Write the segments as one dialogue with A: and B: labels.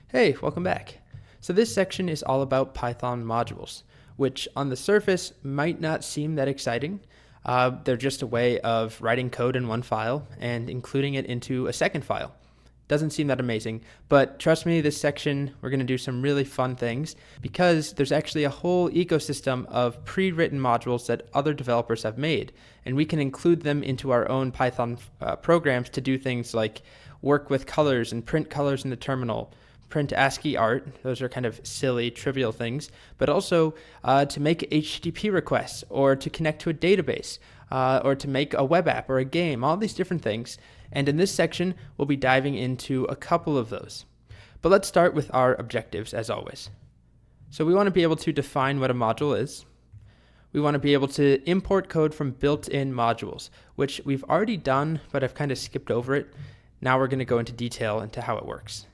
A: Hey, welcome back. So this section is all about Python modules, which on the surface might not seem that exciting. They're just a way of writing code in one file and including it into a second file. Doesn't seem that amazing, but trust me, this section, we're going to do some really fun things because there's actually a whole ecosystem of pre-written modules that other developers have made, and we can include them into our own Python programs to do things like work with colors and print colors in the terminal, print ASCII art. Those are kind of silly, trivial things, but also to make HTTP requests or to connect to a database or to make a web app or a game, all these different things. And in this section, we'll be diving into a couple of those. But let's start with our objectives as always. So we want to be able to define what a module is. We want to be able to import code from built-in modules, which we've already done, but I've kind of skipped over it. Now we're going to go into detail into how it works.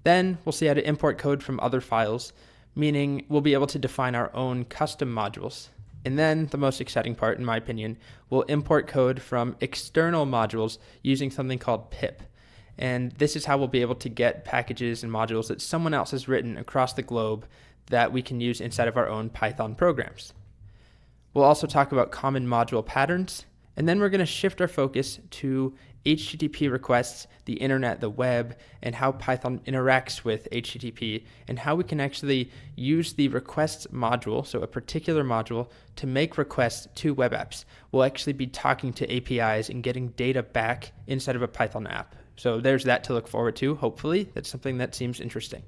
A: Then we'll see how to import code from other files, meaning we'll be able to define our own custom modules. And then the most exciting part, in my opinion, we'll import code from external modules using something called pip. And this is how we'll be able to get packages and modules that someone else has written across the globe that we can use inside of our own Python programs. We'll also talk about common module patterns, and then we're going to shift our focus to HTTP requests, the internet, the web, and how Python interacts with HTTP, and how we can actually use the requests module, so a particular module, to make requests to web apps. We'll actually be talking to APIs and getting data back inside of a Python app. So there's that to look forward to, hopefully. That's something that seems interesting.